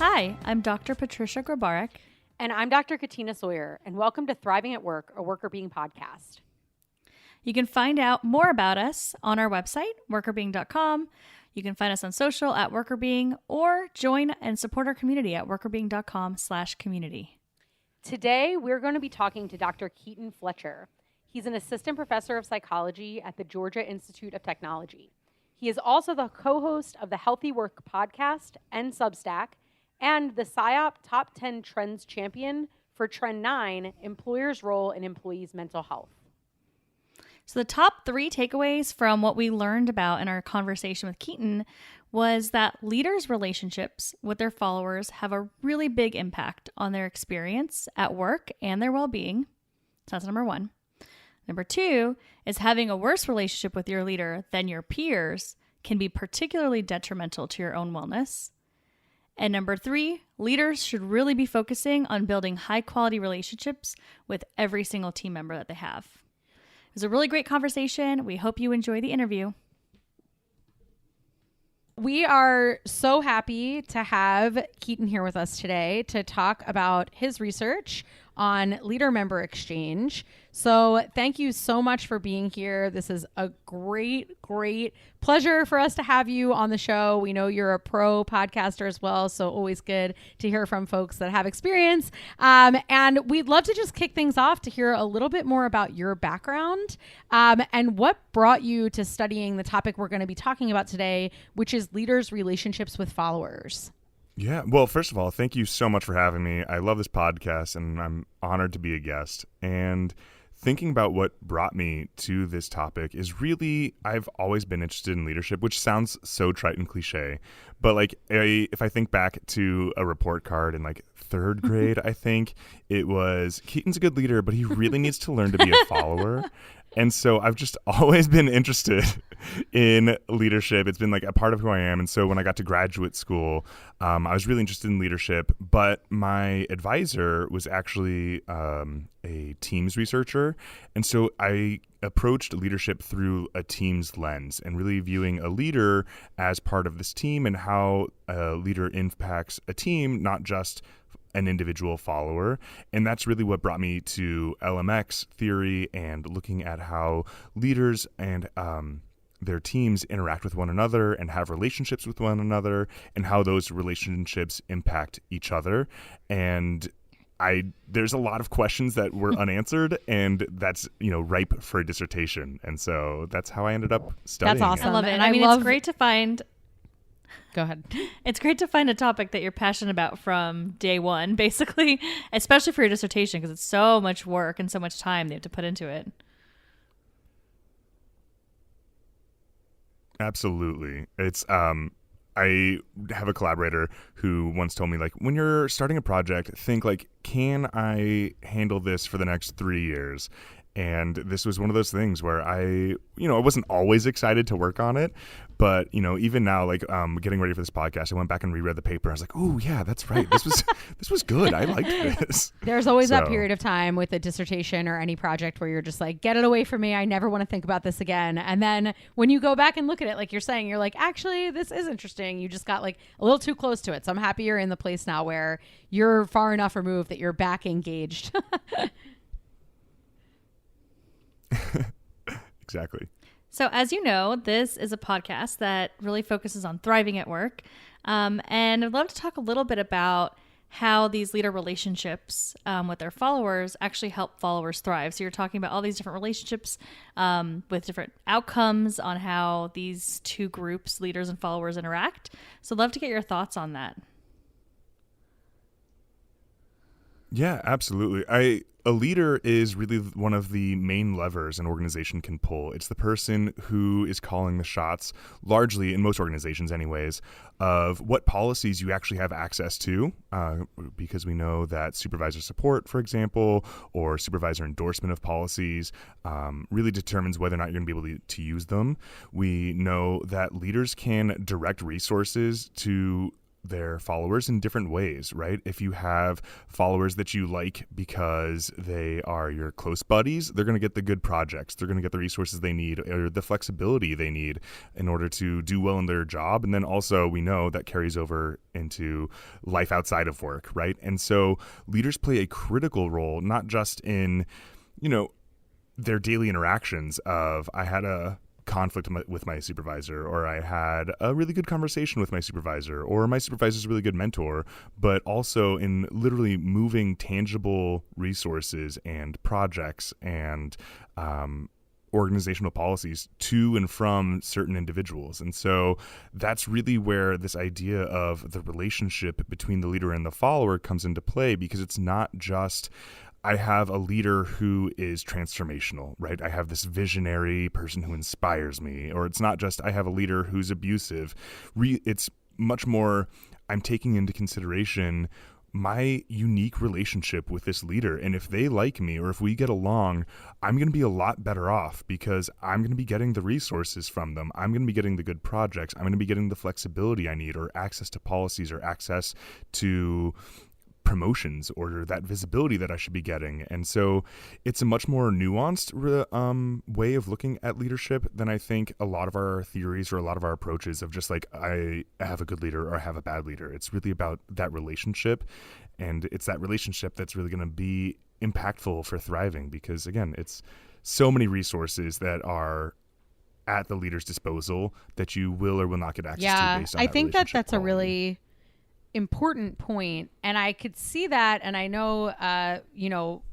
Hi, I'm Dr. Patricia Grabarek. And I'm Dr. Katina Sawyer, and welcome to Thriving at Work, a Worker Being podcast. You can find out more about us on our website, workerbeing.com. You can find us on social at workerbeing, or join and support our community at workerbeing.com/community. Today, we're going to be talking to Dr. Keaton Fletcher. He's an assistant professor of psychology at the Georgia Institute of Technology. He is also the co-host of the Healthy Work podcast and Substack, and the PsyOp Top 10 Trends Champion for Trend 9, Employers' Role in Employees' Mental Health. So the top 3 takeaways from what we learned about in our conversation with Keaton was that leaders' relationships with their followers have a really big impact on their experience at work and their well-being. So that's number 1. Number 2 is having a worse relationship with your leader than your peers can be particularly detrimental to your own wellness. And number 3, leaders should really be focusing on building high-quality relationships with every single team member that they have. It was a really great conversation. We hope you enjoy the interview. We are so happy to have Keaton here with us today to talk about his research on leader-member exchange. So thank you so much for being here. This is a great pleasure for us to have you on the show. We know you're a pro podcaster as well, so always good to hear from folks that have experience. And we'd love to just kick things off to hear a little bit more about your background and what brought you to studying the topic we're going to be talking about today, which is leaders' relationships with followers. Yeah. Well, first of all, thank you so much for having me. I love this podcast and I'm honored to be a guest. And thinking about what brought me to this topic is really, I've always been interested in leadership, which sounds so trite and cliche. But like, if I think back to a report card in like 3rd grade, I think it was Keaton's a good leader, but he really needs to learn to be a follower. And so I've just always been interested in leadership. It's been like a part of who I am. And so when I got to graduate school, I was really interested in leadership. But my advisor was actually a teams researcher. And so I approached leadership through a team's lens and really viewing a leader as part of this team and how a leader impacts a team, not just an individual follower. And that's really what brought me to LMX theory and looking at how leaders and their teams interact with one another and have relationships with one another and how those relationships impact each other. And there's a lot of questions that were unanswered, and that's, ripe for a dissertation. And so that's how I ended up studying. That's awesome. I love it. And it's great to find... Go ahead. It's great to find a topic that you're passionate about from day one, basically, especially for your dissertation, because it's so much work and so much time they have to put into it. Absolutely. It's I have a collaborator who once told me, like, when you're starting a project, think like, can I handle this for the next 3 years? And this was one of those things where I wasn't always excited to work on it, but, even now, like, getting ready for this podcast, I went back and reread the paper. I was like, oh yeah, that's right. This was good. I liked this. There's always that period of time with a dissertation or any project where you're just like, get it away from me. I never want to think about this again. And then when you go back and look at it, like you're saying, you're like, actually, this is interesting. You just got like a little too close to it. So I'm happy you're in the place now where you're far enough removed that you're back engaged. Exactly. So as you know, this is a podcast that really focuses on thriving at work. And I'd love to talk a little bit about how these leader relationships with their followers actually help followers thrive. So you're talking about all these different relationships with different outcomes on how these two groups, leaders and followers, interact. So I'd love to get your thoughts on that. Yeah, absolutely. A leader is really one of the main levers an organization can pull. It's the person who is calling the shots, largely in most organizations anyways, of what policies you actually have access to, because we know that supervisor support, for example, or supervisor endorsement of policies really determines whether or not you're going to be able to use them. We know that leaders can direct resources to their followers in different ways, right? If you have followers that you like because they are your close buddies, they're going to get the good projects. They're going to get the resources they need or the flexibility they need in order to do well in their job. And then also we know that carries over into life outside of work, right? And so leaders play a critical role, not just in, their daily interactions of I had a conflict with my supervisor, or I had a really good conversation with my supervisor, or my supervisor's a really good mentor, but also in literally moving tangible resources and projects and organizational policies to and from certain individuals. And so that's really where this idea of the relationship between the leader and the follower comes into play, because it's not just I have a leader who is transformational, right? I have this visionary person who inspires me. Or it's not just I have a leader who's abusive. It's much more I'm taking into consideration my unique relationship with this leader. And if they like me or if we get along, I'm going to be a lot better off because I'm going to be getting the resources from them. I'm going to be getting the good projects. I'm going to be getting the flexibility I need, or access to policies, or access to promotions, or that visibility that I should be getting. And so it's a much more nuanced way of looking at leadership than I think a lot of our theories or a lot of our approaches of just like I have a good leader or I have a bad leader. It's really about that relationship, and it's that relationship that's really going to be impactful for thriving, because again, it's so many resources that are at the leader's disposal that you will or will not get access to based on I that think that relationship that's a quality. really important point, and I could see that, and I know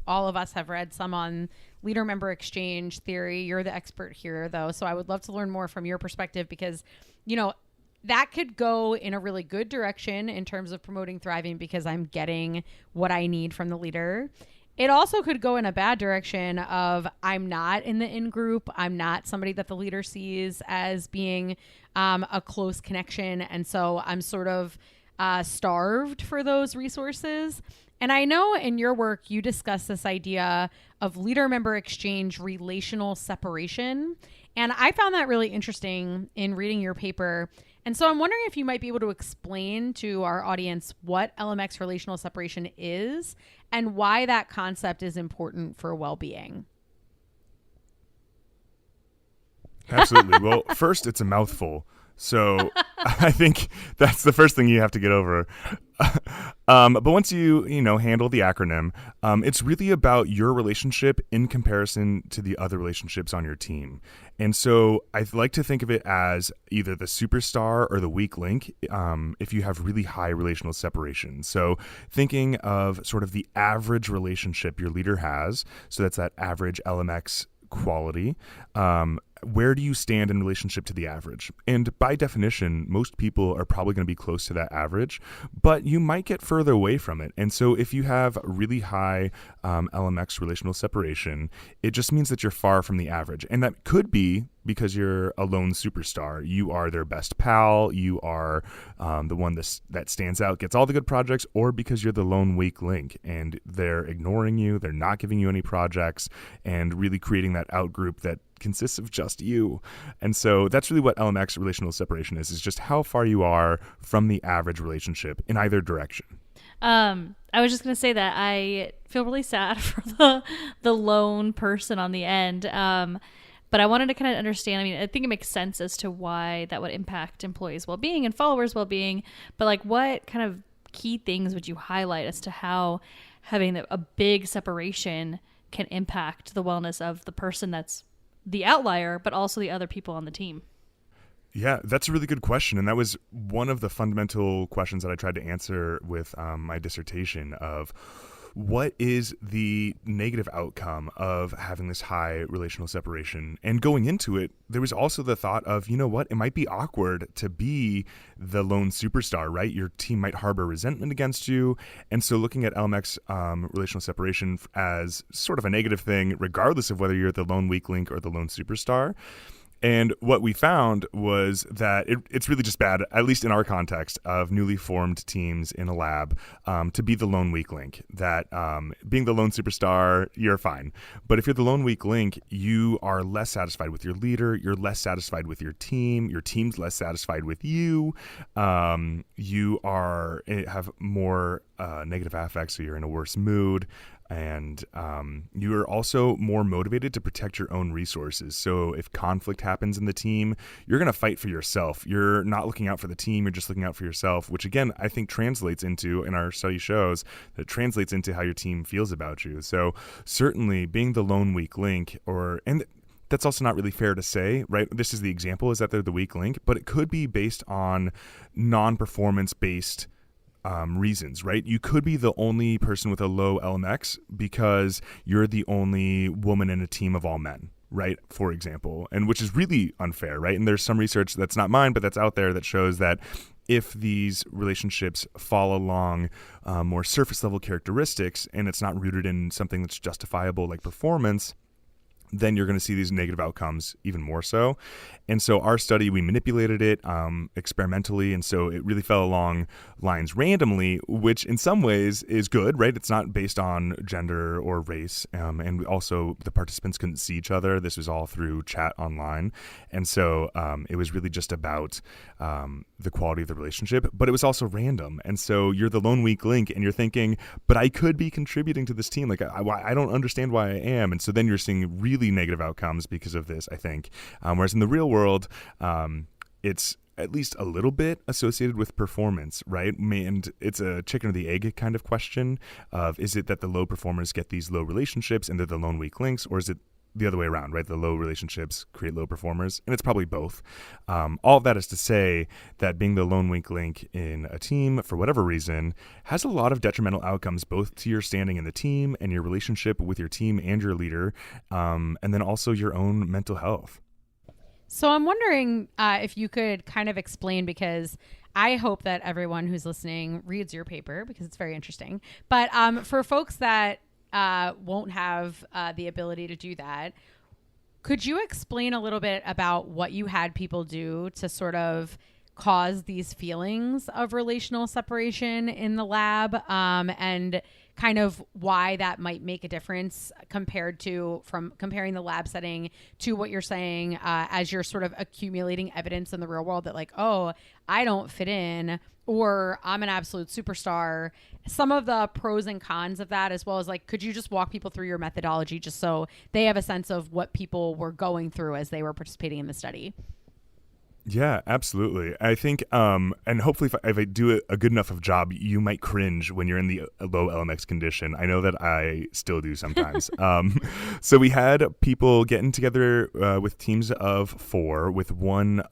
all of us have read some on leader member exchange theory. You're the expert here though, so I would love to learn more from your perspective, because that could go in a really good direction in terms of promoting thriving because I'm getting what I need from the leader. It also could go in a bad direction of I'm not in the in-group. I'm not somebody that the leader sees as being a close connection, and so I'm sort of starved for those resources. And I know in your work, you discuss this idea of leader member exchange relational separation. And I found that really interesting in reading your paper. And so I'm wondering if you might be able to explain to our audience what LMX relational separation is and why that concept is important for well-being. Absolutely. Well, first, it's a mouthful. So I think that's the first thing you have to get over. But once you handle the acronym, it's really about your relationship in comparison to the other relationships on your team. And so I like to think of it as either the superstar or the weak link if you have really high relational separation. So thinking of sort of the average relationship your leader has, so that's that average LMX quality. Where do you stand in relationship to the average? And by definition, most people are probably going to be close to that average, but you might get further away from it. And so if you have really high LMX relational separation, it just means that you're far from the average. And that could be because you're a lone superstar. You are their best pal. You are the one that stands out, gets all the good projects, or because you're the lone weak link and they're ignoring you. They're not giving you any projects and really creating that out group that consists of just you. And so that's really what LMX relational separation is just how far you are from the average relationship in either direction. I was just going to say that I feel really sad for the lone person on the end. But I wanted to kind of understand, I think it makes sense as to why that would impact employees' well-being and followers' well-being. But like, what kind of key things would you highlight as to how having a big separation can impact the wellness of the person that's the outlier, but also the other people on the team? Yeah, that's a really good question. And that was one of the fundamental questions that I tried to answer with my dissertation of what is the negative outcome of having this high relational separation? And going into it, there was also the thought of, it might be awkward to be the lone superstar, right? Your team might harbor resentment against you. And so looking at LMX relational separation as sort of a negative thing, regardless of whether you're the lone weak link or the lone superstar, And what we found was that it's really just bad, at least in our context of newly formed teams in a lab, to be the lone weak link. That being the lone superstar, you're fine. But if you're the lone weak link, you are less satisfied with your leader. You're less satisfied with your team. Your team's less satisfied with you. You have more negative affects, so you're in a worse mood. And you are also more motivated to protect your own resources. So if conflict happens in the team, you're going to fight for yourself. You're not looking out for the team. You're just looking out for yourself, which again, I think translates into, and our study shows, that it translates into how your team feels about you. So certainly being the lone weak link, and that's also not really fair to say, right? This is the example, is that they're the weak link, but it could be based on non-performance based reasons, right? You could be the only person with a low LMX because you're the only woman in a team of all men, right? For example, and which is really unfair, right? And there's some research that's not mine, but that's out there that shows that if these relationships fall along more surface level characteristics and it's not rooted in something that's justifiable like performance, then you're going to see these negative outcomes even more so. And so our study, we manipulated it experimentally, and so it really fell along lines randomly, which in some ways is good, right? It's not based on gender or race, and also the participants couldn't see each other. This was all through chat online, and so it was really just about the quality of the relationship, but it was also random. And so you're the lone weak link, and you're thinking, but I could be contributing to this team. Like, I don't understand why I am. And so then you're seeing really negative outcomes because of this, I think. Whereas in the real world, it's at least a little bit associated with performance, right? And it's a chicken or the egg kind of question of, is it that the low performers get these low relationships and they're the lone weak links, or is it the other way around, right? The low relationships create low performers, and it's probably both. All of that is to say that being the lone weak link in a team, for whatever reason, has a lot of detrimental outcomes, both to your standing in the team and your relationship with your team and your leader, and then also your own mental health. So I'm wondering if you could kind of explain, because I hope that everyone who's listening reads your paper because it's very interesting. But for folks that won't have the ability to do that, could you explain a little bit about what you had people do to sort of cause these feelings of relational separation in the lab, and kind of why that might make a difference comparing the lab setting to what you're saying as you're sort of accumulating evidence in the real world that, like, oh, I don't fit in, or I'm an absolute superstar. Some of the pros and cons of that, as well as, like, could you just walk people through your methodology just so they have a sense of what people were going through as they were participating in the study? Yeah, absolutely. I think, and hopefully if I do a good enough of job, you might cringe when you're in the low LMX condition. I know that I still do sometimes. So we had people getting together with teams of 4 with one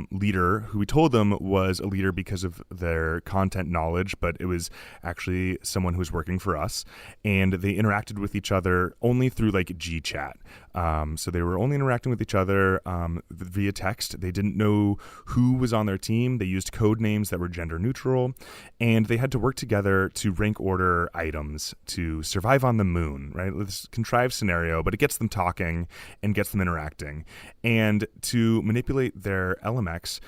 leader who we told them was a leader because of their content knowledge, but it was actually someone who was working for us. And they interacted with each other only through like GChat. So they were only interacting with each other via text. They didn't know who was on their team. They used code names that were gender neutral, and they had to work together to rank order items to survive on the moon, right? This contrived scenario, but it gets them talking and gets them interacting. And to manipulate their LMX,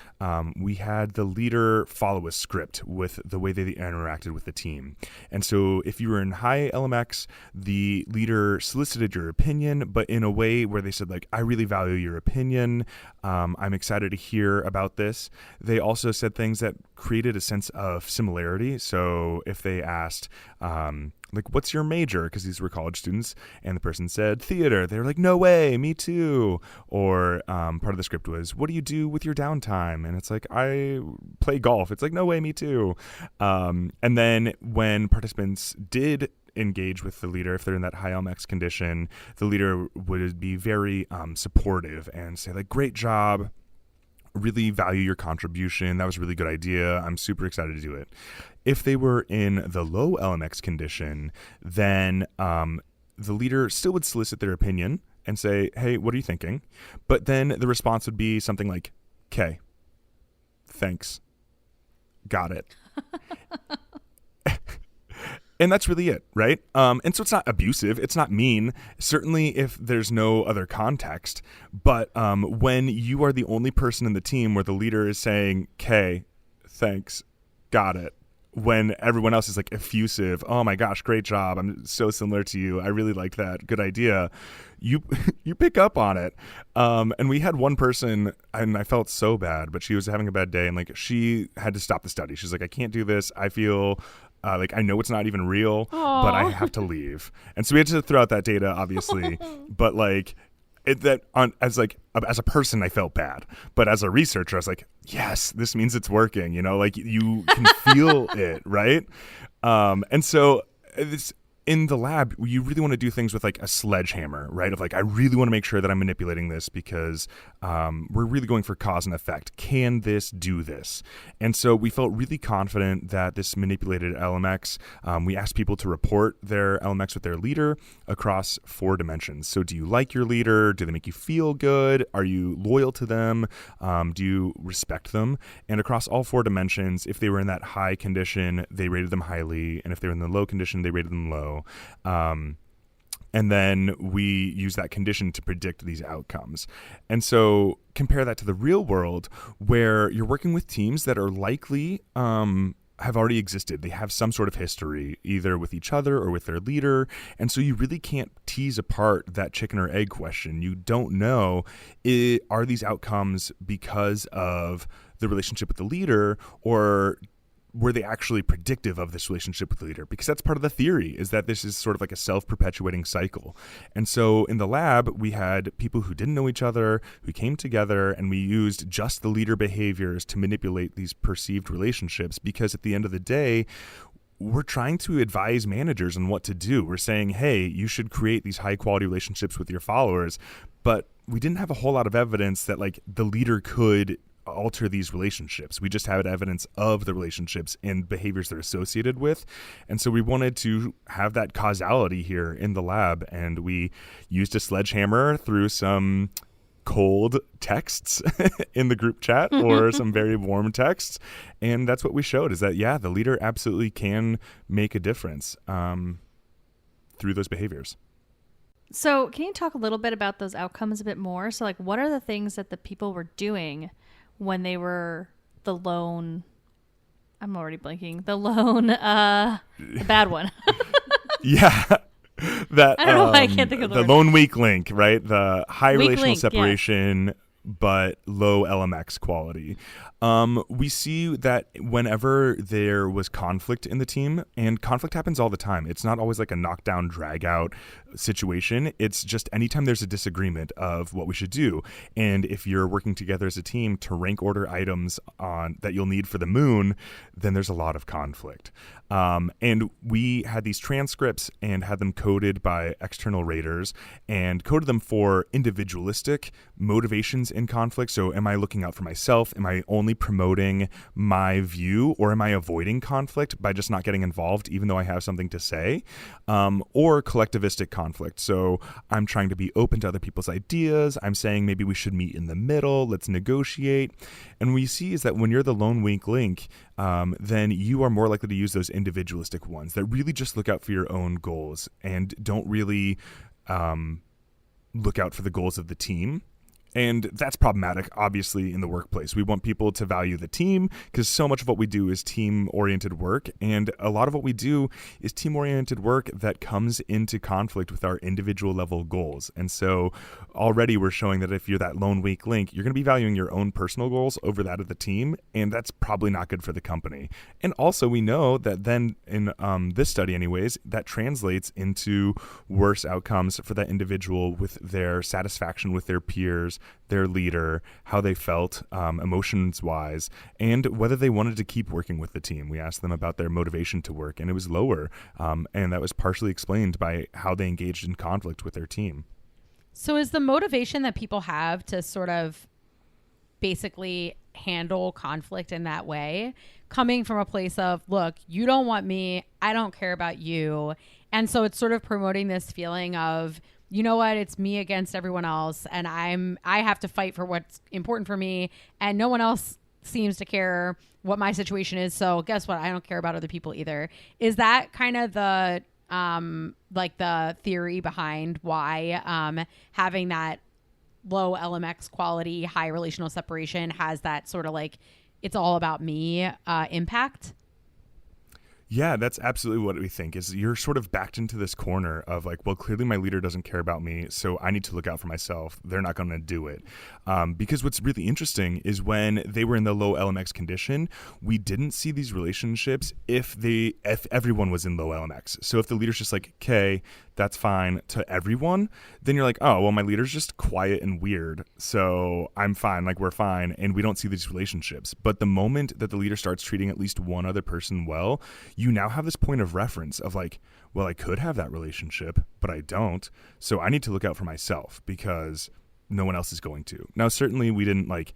we had the leader follow a script with the way they interacted with the team. And so if you were in high LMX, the leader solicited your opinion, but in a way where they said, like, I really value your opinion. I'm excited to hear about this. They also said things that created a sense of similarity. So if they asked, like, what's your major? Because these were college students, and the person said theater. They were like, no way, me too. Or part of the script was, what do you do with your downtime? And it's like, I play golf. It's like, no way, me too. And then when participants did engage with the leader, if they're in that high LMX condition, the leader would be very supportive and say, like, great job. Really value your contribution. That was a really good idea. I'm super excited to do it. If they were in the low LMX condition, then the leader still would solicit their opinion and say, hey, what are you thinking? But then the response would be something like, okay, thanks, got it. And that's really it, right? And so it's not abusive. It's not mean, certainly if there's no other context. But when you are the only person in the team where the leader is saying, "Okay, thanks, got it," when everyone else is like effusive, "Oh my gosh, great job. I'm so similar to you. I really liked that. Good idea." You you pick up on it. And we had one person, and I felt so bad, but she was having a bad day, and like she had to stop the study. She's like, "I can't do this. I feel like I know it's not even real, but I have to leave." And so we had to throw out that data, obviously. But like as a person, I felt bad, but as a researcher, I was like, yes, this means it's working. Like you can feel it, right? And so it's in the lab, you really want to do things with like a sledgehammer, right? Of like, I really want to make sure that I'm manipulating this because we're really going for cause and effect. Can this do this? And so we felt really confident that this manipulated LMX, we asked people to report their LMX with their leader across 4 dimensions. So do you like your leader? Do they make you feel good? Are you loyal to them? Do you respect them? And across all 4 dimensions, if they were in that high condition, they rated them highly. And if they were in the low condition, they rated them low. And then we use that condition to predict these outcomes. And so compare that to the real world where you're working with teams that are likely have already existed. They have some sort of history, either with each other or with their leader. And so you really can't tease apart that chicken or egg question. You don't know, are these outcomes because of the relationship with the leader, or were they actually predictive of this relationship with the leader? Because that's part of the theory, is that this is sort of like a self-perpetuating cycle. And so in the lab, we had people who didn't know each other, who came together, and we used just the leader behaviors to manipulate these perceived relationships. Because at the end of the day, we're trying to advise managers on what to do. We're saying, hey, you should create these high-quality relationships with your followers. But we didn't have a whole lot of evidence that like the leader could alter these relationships. We just had evidence of the relationships and behaviors they're associated with. And so we wanted to have that causality here in the lab, and we used a sledgehammer through some cold texts in the group chat or some very warm texts. And that's what we showed, is that, yeah, the leader absolutely can make a difference through those behaviors. So can you talk a little bit about those outcomes a bit more? So like, what are the things that the people were doing when they were the lone, I'm already blanking, the lone, the bad one. Yeah. That, I don't know why I can't think of the word. lone weak link, right? The high Weak relational link, separation, but low LMX quality. We see that whenever there was conflict in the team, and conflict happens all the time. It's not always like a knockdown, drag out situation. It's just anytime there's a disagreement of what we should do. And if you're working together as a team to rank order items on that you'll need for the moon, then there's a lot of conflict. And we had these transcripts and had them coded by external raters and coded them for individualistic motivations in conflict. So am I looking out for myself? Am I only promoting my view, or am I avoiding conflict by just not getting involved even though I have something to say? Or collectivistic conflict. So I'm trying to be open to other people's ideas. I'm saying maybe we should meet in the middle. Let's negotiate. And we see is that when you're the lone weak link, then you are more likely to use those individualistic ones that really just look out for your own goals and don't really look out for the goals of the team. And that's problematic, obviously, in the workplace. We want people to value the team because so much of what we do is team-oriented work. And a lot of what we do is team-oriented work that comes into conflict with our individual level goals. And so already we're showing that if you're that lone weak link, you're going to be valuing your own personal goals over that of the team. And that's probably not good for the company. And also we know that then in this study anyways, that translates into worse outcomes for that individual with their satisfaction with their peers, their leader, how they felt emotions-wise, and whether they wanted to keep working with the team. We asked them about their motivation to work, and it was lower, and that was partially explained by how they engaged in conflict with their team. So is the motivation that people have to sort of basically handle conflict in that way coming from a place of, look, you don't want me, I don't care about you, and so it's sort of promoting this feeling of, you know what, it's me against everyone else, and I have to fight for what's important for me, and no one else seems to care what my situation is. So guess what? I don't care about other people either. Is that kind of the like the theory behind why having that low LMX quality, high relational separation has that sort of like it's all about me impact? Yeah, that's absolutely what we think is you're sort of backed into this corner of like, well, clearly my leader doesn't care about me, so I need to look out for myself. They're not going to do it. Because what's really interesting is when they were in the low LMX condition, we didn't see these relationships if everyone was in low LMX. So if the leader's just like, okay, that's fine to everyone, then you're like, oh, well, my leader's just quiet and weird, so I'm fine, like we're fine, and we don't see these relationships. But the moment that the leader starts treating at least one other person well, you now have this point of reference of like, well, I could have that relationship, but I don't, so I need to look out for myself because no one else is going to. Now, certainly we didn't like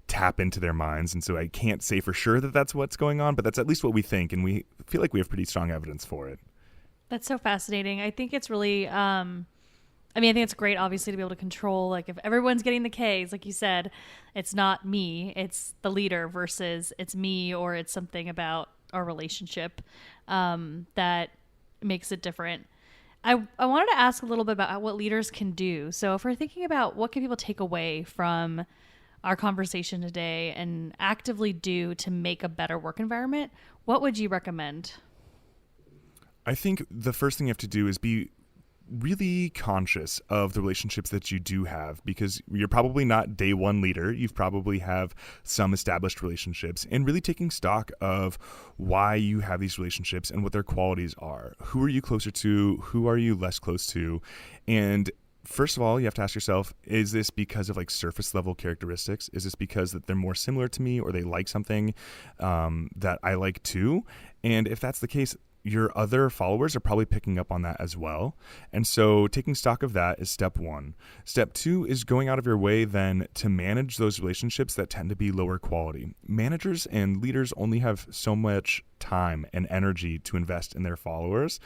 tap into their minds, and so I can't say for sure that that's what's going on, but that's at least what we think, and we feel like we have pretty strong evidence for it. That's so fascinating. I think it's really, I think it's great, obviously, to be able to control, like, if everyone's getting the Ks, like you said, it's not me, it's the leader versus it's me or it's something about our relationship that makes it different. I wanted to ask a little bit about what leaders can do. So if we're thinking about what can people take away from our conversation today and actively do to make a better work environment, what would you recommend? I think the first thing you have to do is be really conscious of the relationships that you do have, because you're probably not day one leader. You've probably have some established relationships, and really taking stock of why you have these relationships and what their qualities are. Who are you closer to? Who are you less close to? And first of all, you have to ask yourself, is this because of like surface level characteristics? Is this because that they're more similar to me or they like something that I like too? And if that's the case, your other followers are probably picking up on that as well. And so taking stock of that is step one. Step two is going out of your way then to manage those relationships that tend to be lower quality. Managers and leaders only have so much time and energy to invest in their followers.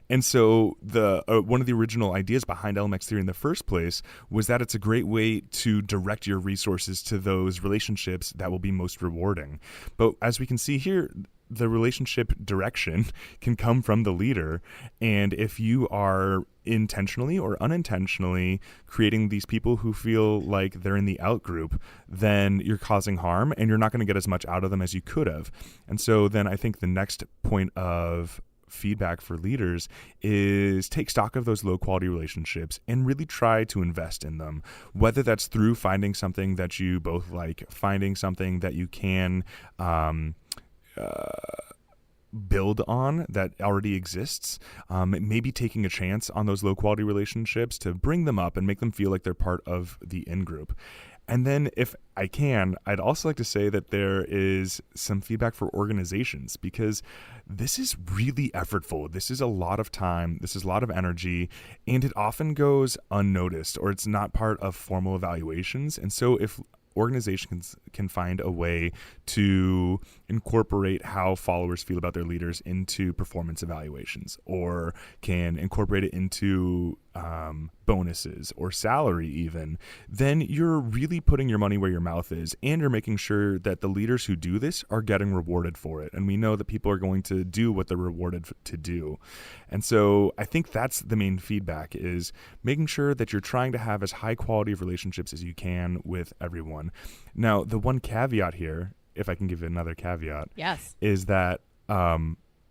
And so the one of the original ideas behind LMX theory in the first place was that it's a great way to direct your resources to those relationships that will be most rewarding. But as we can see here, the relationship direction can come from the leader. And if you are intentionally or unintentionally creating these people who feel like they're in the out group, then you're causing harm and you're not going to get as much out of them as you could have. And so then I think the next point of feedback for leaders is take stock of those low quality relationships and really try to invest in them, whether that's through finding something that you both like, finding something that you can build on that already exists, maybe taking a chance on those low quality relationships to bring them up and make them feel like they're part of the in-group. And then if I can, I'd also like to say that there is some feedback for organizations, because this is really effortful. This is a lot of time. This is a lot of energy, and it often goes unnoticed or it's not part of formal evaluations. And so if organizations can find a way to incorporate how followers feel about their leaders into performance evaluations, or can incorporate it into bonuses or salary even, then you're really putting your money where your mouth is, and you're making sure that the leaders who do this are getting rewarded for it. And we know that people are going to do what they're rewarded to do. And so I think that's the main feedback, is making sure that you're trying to have as high quality of relationships as you can with everyone. Now, the one caveat here, if I can give another caveat, yes, is that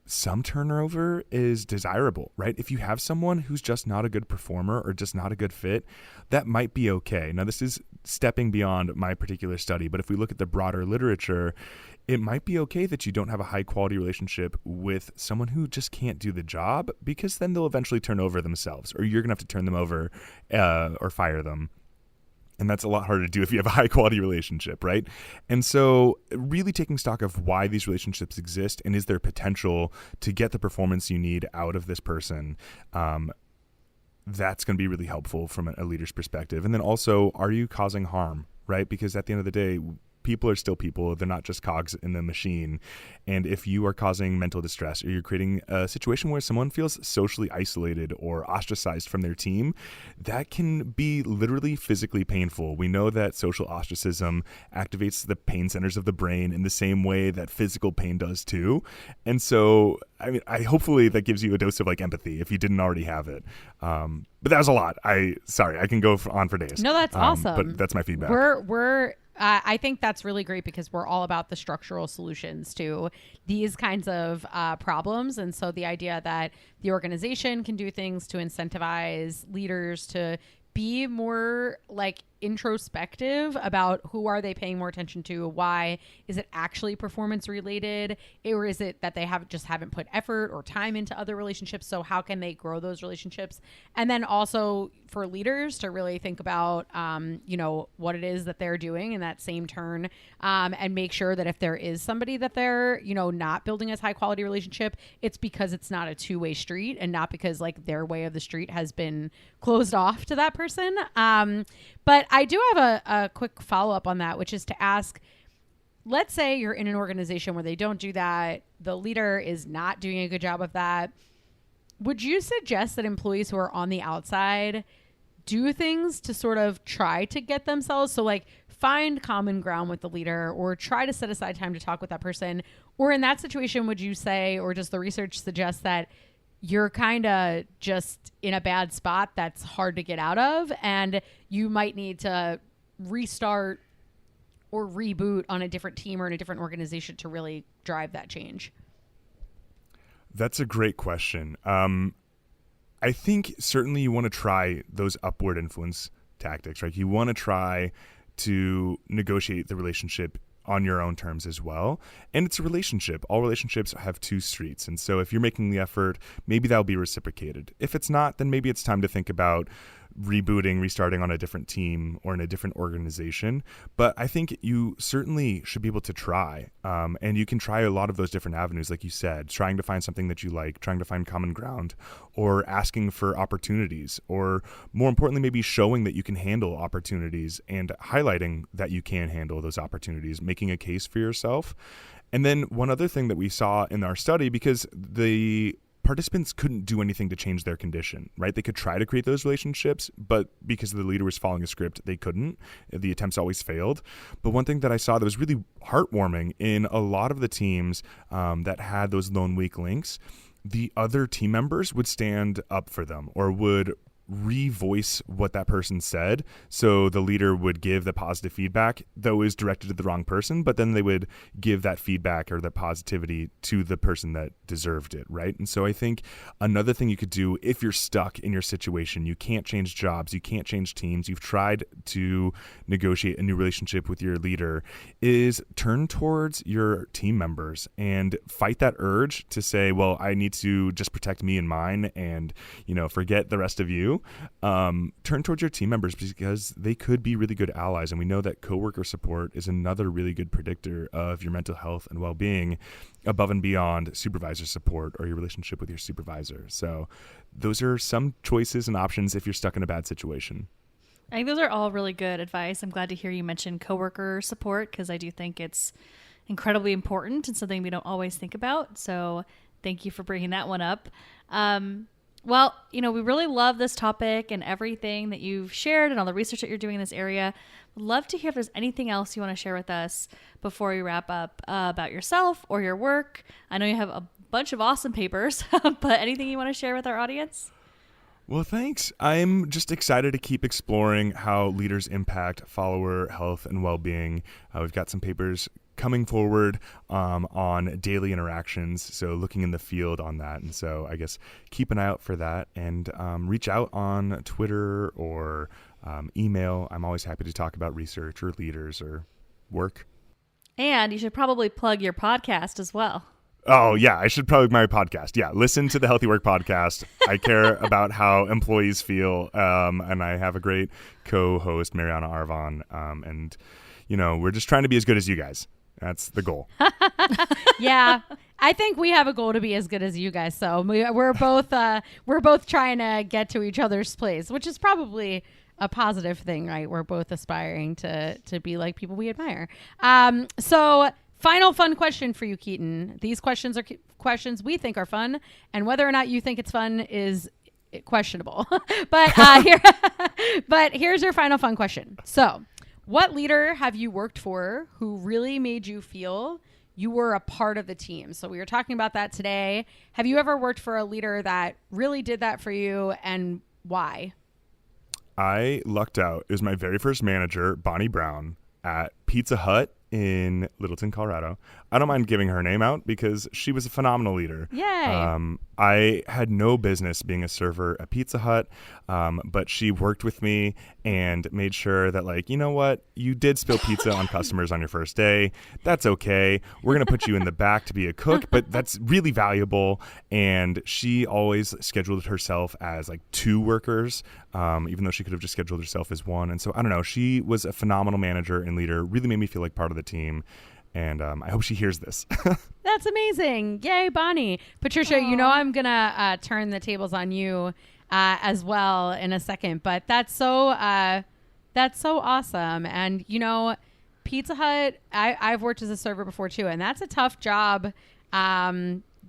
some turnover is desirable, right? If you have someone who's just not a good performer or just not a good fit, that might be okay. Now, this is stepping beyond my particular study, but if we look at the broader literature, it might be okay that you don't have a high quality relationship with someone who just can't do the job, because then they'll eventually turn over themselves, or you're going to have to turn them over or fire them. And that's a lot harder to do if you have a high quality relationship, right? And so really taking stock of why these relationships exist, and is there potential to get the performance you need out of this person, that's going to be really helpful from a leader's perspective. And then also, are you causing harm, right? Because at the end of the day, People are still people. They're not just cogs in the machine. And if you are causing mental distress or you're creating a situation where someone feels socially isolated or ostracized from their team, that can be literally physically painful. We know that social ostracism activates the pain centers of the brain in the same way that physical pain does too. And so, I mean, hopefully that gives you a dose of like empathy if you didn't already have it. But that was a lot. Sorry, I can go on for days. No, that's awesome. But that's my feedback. I think that's really great because we're all about the structural solutions to these kinds of problems. And so the idea that the organization can do things to incentivize leaders to be more like introspective about who are they paying more attention to, why is it actually performance related, or is it that they haven't put effort or time into other relationships, so how can they grow those relationships? And then also for leaders to really think about what it is that they're doing in that same turn, and make sure that if there is somebody that they're not building a high quality relationship, it's because it's not a two-way street and not because like their way of the street has been closed off to that person. But I do have a quick follow-up on that, which is to ask, let's say you're in an organization where they don't do that. The leader is not doing a good job of that. Would you suggest that employees who are on the outside do things to sort of try to get themselves, so like find common ground with the leader or try to set aside time to talk with that person? Or in that situation, would you say, or does the research suggest that you're kind of just in a bad spot that's hard to get out of and you might need to restart or reboot on a different team or in a different organization to really drive that change? That's a great question. I think certainly you want to try those upward influence tactics, right? You want to try to negotiate the relationship on your own terms as well. And it's a relationship. All relationships have two streets. And so if you're making the effort, maybe that'll be reciprocated. If it's not, then maybe it's time to think about restarting on a different team or in a different organization. But I think you certainly should be able to try. And you can try a lot of those different avenues, like you said, trying to find something that you like, trying to find common ground, or asking for opportunities, or more importantly, maybe showing that you can handle opportunities and highlighting that you can handle those opportunities, making a case for yourself. And then one other thing that we saw in our study, because the participants couldn't do anything to change their condition, right? They could try to create those relationships, but because the leader was following a script, they couldn't. The attempts always failed. But one thing that I saw that was really heartwarming in a lot of the teams that had those lone weak links, the other team members would stand up for them or would revoice what that person said. So the leader would give the positive feedback, though it was directed to the wrong person, but then they would give that feedback or the positivity to the person that deserved it, right? And so I think another thing you could do if you're stuck in your situation, you can't change jobs, you can't change teams, you've tried to negotiate a new relationship with your leader, is turn towards your team members and fight that urge to say, well, I need to just protect me and mine and, forget the rest of you. Turn towards your team members because they could be really good allies. And we know that coworker support is another really good predictor of your mental health and well-being above and beyond supervisor support or your relationship with your supervisor. So those are some choices and options if you're stuck in a bad situation. I think those are all really good advice. I'm glad to hear you mention coworker support because I do think it's incredibly important and something we don't always think about. So thank you for bringing that one up. Well, we really love this topic and everything that you've shared and all the research that you're doing in this area. Would love to hear if there's anything else you want to share with us before we wrap up about yourself or your work. I know you have a bunch of awesome papers, but anything you want to share with our audience? Well, thanks. I'm just excited to keep exploring how leaders impact follower health and well-being. We've got some papers coming forward on daily interactions, so looking in the field on that. And so I guess keep an eye out for that and reach out on Twitter or email. I'm always happy to talk about research or leaders or work. And you should probably plug your podcast as well. Oh, yeah, I should plug my podcast. Yeah, listen to the Healthy Work podcast. I care about how employees feel, and I have a great co-host, Mariana Arvon, and, we're just trying to be as good as you guys. That's the goal. Yeah, I think we have a goal to be as good as you guys. So we're both trying to get to each other's place, which is probably a positive thing, right? We're both aspiring to be like people we admire. So final fun question for you, Keaton. These questions are questions we think are fun, and whether or not you think it's fun is questionable. But here's your final fun question. So, what leader have you worked for who really made you feel you were a part of the team? So we were talking about that today. Have you ever worked for a leader that really did that for you, and why? I lucked out. It was my very first manager, Bonnie Brown, at Pizza Hut in Littleton, Colorado. I don't mind giving her name out because she was a phenomenal leader. Yay. I had no business being a server at Pizza Hut, but she worked with me and made sure that, like, you know what? You did spill pizza on customers on your first day. That's okay. We're going to put you in the back to be a cook, but that's really valuable. And she always scheduled herself as like 2 workers, even though she could have just scheduled herself as 1. And so, I don't know, she was a phenomenal manager and leader, really made me feel like part of the team. And I hope she hears this. That's amazing. Yay, Bonnie. Patricia, you know I'm going to turn the tables on you as well in a second. But that's so awesome. And, you know, Pizza Hut, I've worked as a server before, too. And that's a tough job.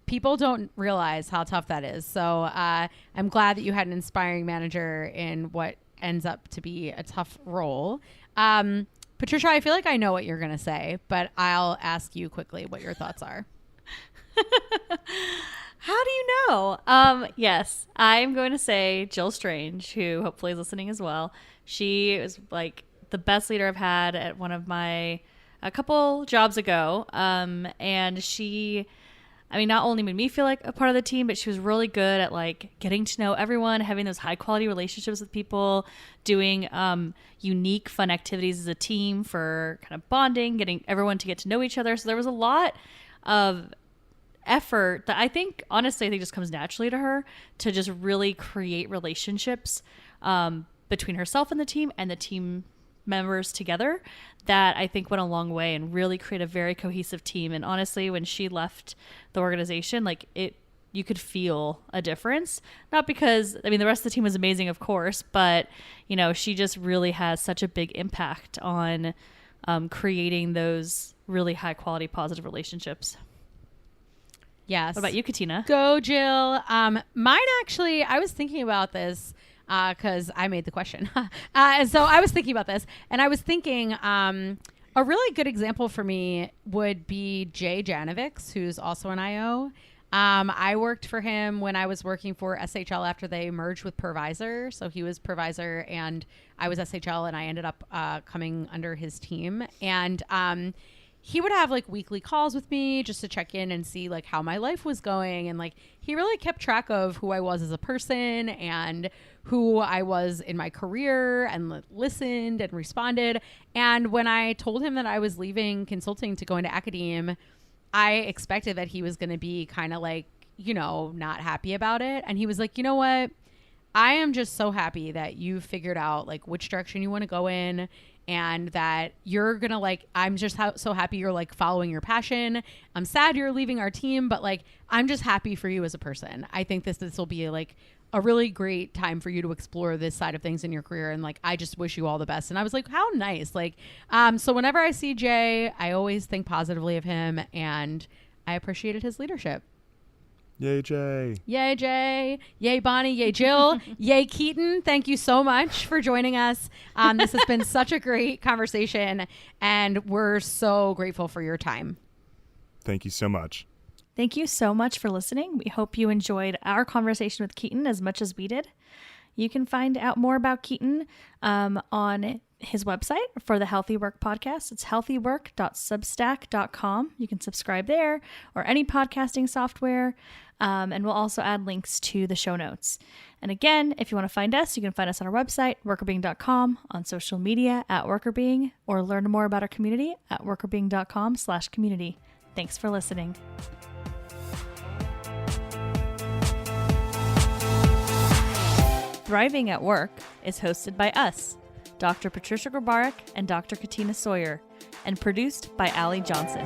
People don't realize how tough that is. So I'm glad that you had an inspiring manager in what ends up to be a tough role. Patricia, I feel like I know what you're going to say, but I'll ask you quickly what your thoughts are. How do you know? Yes, I'm going to say Jill Strange, who hopefully is listening as well. She was like the best leader I've had at a couple jobs ago. And she, I mean, not only made me feel like a part of the team, but she was really good at like getting to know everyone, having those high quality relationships with people, doing unique, fun activities as a team for kind of bonding, getting everyone to get to know each other. So there was a lot of effort that I think just comes naturally to her to just really create relationships between herself and the team members together that I think went a long way and really create a very cohesive team. And honestly, when she left the organization, like you could feel a difference. Not because, I mean, the rest of the team was amazing, of course, but, you know, she just really has such a big impact on creating those really high quality, positive relationships. Yes. What about you, Katina? Go, Jill. Mine actually, I was thinking about this because I made the question. And so I was thinking about this, and I was thinking a really good example for me would be Jay Janovics, who's also an IO. I worked for him when I was working for SHL after they merged with Provisor. So he was Provisor and I was SHL, and I ended up coming under his team. And he would have like weekly calls with me just to check in and see like how my life was going. And like he really kept track of who I was as a person and who I was in my career, and listened and responded. And when I told him that I was leaving consulting to go into academe, I expected that he was going to be kind of like, you know, not happy about it. And he was like, you know what? I am just so happy that you figured out like which direction you want to go in, and that you're going to like, I'm just so happy you're like following your passion. I'm sad you're leaving our team, but like, I'm just happy for you as a person. I think this will be like a really great time for you to explore this side of things in your career. And like, I just wish you all the best. And I was like, how nice. Like, so whenever I see Jay, I always think positively of him, and I appreciated his leadership. Yay, Jay. Yay, Jay. Yay, Bonnie. Yay, Jill. Yay, Keaton. Thank you so much for joining us. This has been such a great conversation, and we're so grateful for your time. Thank you so much. Thank you so much for listening. We hope you enjoyed our conversation with Keaton as much as we did. You can find out more about Keaton on his website for the Healthy Work podcast. It's healthywork.substack.com. You can subscribe there or any podcasting software. And we'll also add links to the show notes. And again, if you want to find us, you can find us on our website, workerbeing.com, on social media at workerbeing, or learn more about our community at workerbeing.com/community. Thanks for listening. Thriving at Work is hosted by us, Dr. Patricia Grabarek and Dr. Katina Sawyer, and produced by Allie Johnson.